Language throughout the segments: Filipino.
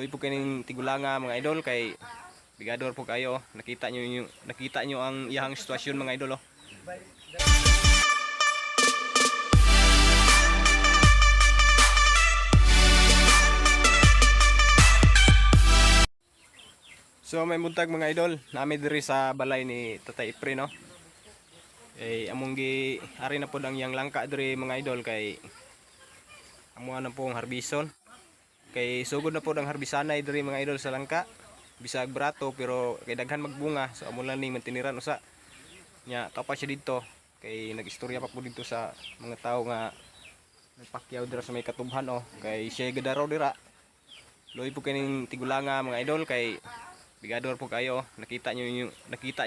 Tuloy po kaning Tigulanga mga idol kay bigador po kayo. Nakita nyo ang iyang sitwasyon mga idol oh. So may buntag mga idol, nami diri sa balay ni Tatay Ipre no. Among gi ari na pod ang yang langka diri mga idol kay amo na pong harbison. Kay sugod na po ang harbisanay diri mga idol sa langka. Bisag brato pero kay daghan magbunga so amo lang ni mantiniran usa. Nya tapa siya dito kay nagistorya pa po dito sa mga tao nga nagpakyaw dira sa may katubhan oh. Kay siya gadaraw dira. Loy po kaning Tigulanga mga idol kay bigador po kayo. Nakita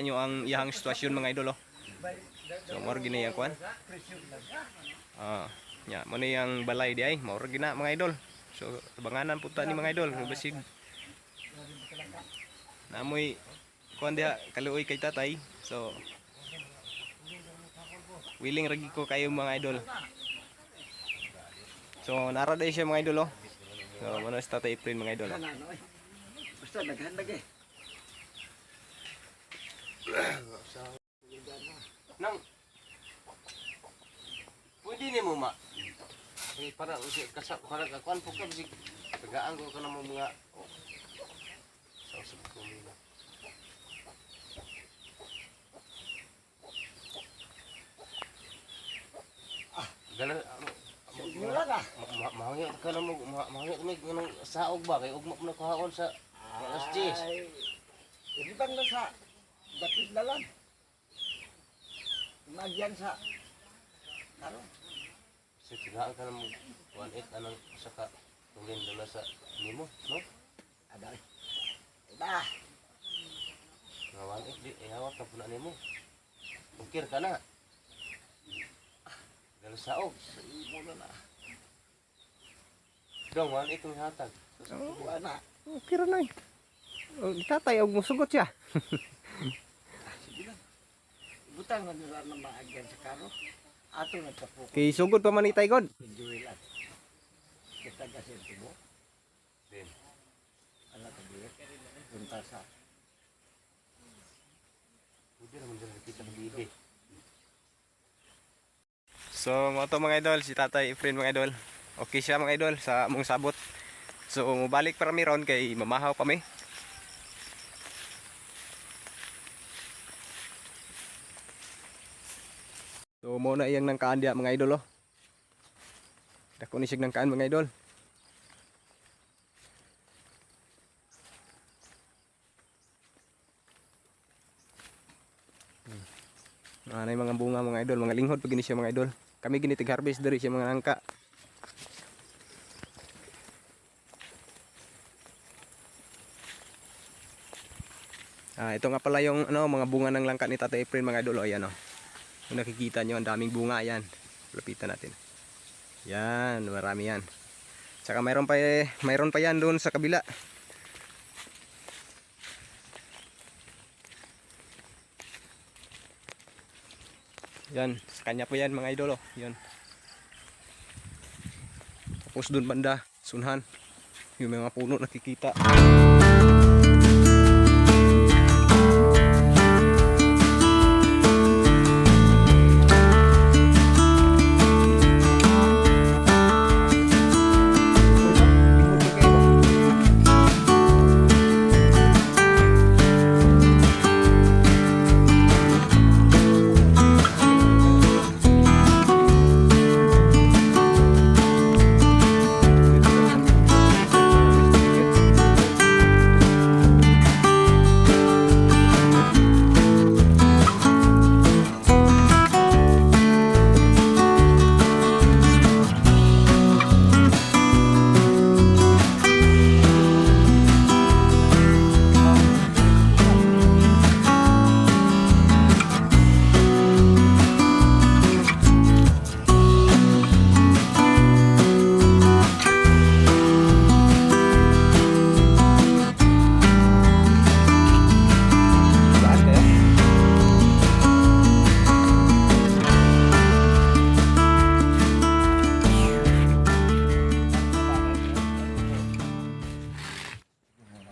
nyo ang iyang sitwasyon mga idol oh. So mao gini ang kwan. Nya mo ni ang balay di ay mao gina mga idol. So abanganan po ta ni mga idol basig namoy kuan dia kaluoy kay tatay. So willing ragi ko kayo mga idol. So nara day siya mga idol oh. So mano sa Tatay Ipre mga idol. Basta daghan lagi. Nang pwede ni mo ma. Para para kakuan po ka bisig tagaan ko kana mo mga sa usap ko nila. Galer Mura ka. mahangyo ka na mo mahangyo kami nganong saog ba kay ugma na kuhaon sa SGS. Hindi bang lang sa dapit na lang. Imagyan sa karon. So tigaan ka na mo 1.8 anang saka tulin dala sa nimo no? Aday. Iba. Nga 1.8 di ihawat na puna nimo. Ukir ka na. Dala saog. Imo na. Dong 1.8 ang hatag. Wala na. Okay ra nay. Oh, tatay og musugot siya. Sige lang. Butang na nila na maagyan sa karo. Ato na tapo. Kay sugod pa man ni tay god. Enjoy lang. Kita kasi tubo. Din. Ala ka diet. Punta sa Pwede naman dala kita ng bibi. So mo to mga idol si Tatay Ipre mga idol. Okay siya mga idol sa among sabot. So mubalik para mi ron kay mamahaw pa mi. So mo na iyang nangkaan dia mga idol oh. Dako ni sig nangkaan mga idol. Anay mga bunga mga idol, mga linghod pag gini siya mga idol. Kami gini tig-harvest diri siya mga langka. Ito nga pala yung mga bunga ng langka ni Tatay Ipre mga idol. Ayan oh. Kung nakikita nyo, ang daming bunga yan. Lapitan natin. Yan, marami yan. Tsaka mayroon pa yan doon sa kabila. Yan, sa kanya po yan mga idol oh. Yan. Tapos doon banda, sunhan. Yung mga puno nakikita.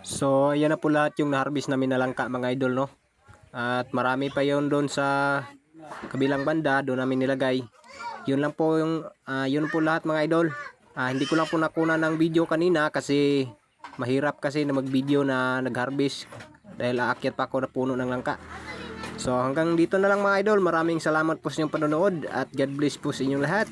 So ayan na po lahat yung na-harvest namin na langka mga idol, no. At marami pa yon doon sa kabilang banda, doon namin nilagay. Yun lang po yung yun po lahat mga idol. Hindi ko lang po nakuna ng video kanina kasi mahirap kasi na mag-video na nag-harvest dahil aakyat pa ako na puno ng langka. So hanggang dito na lang mga idol. Maraming salamat po sa inyong panonood at God bless po sa inyong lahat.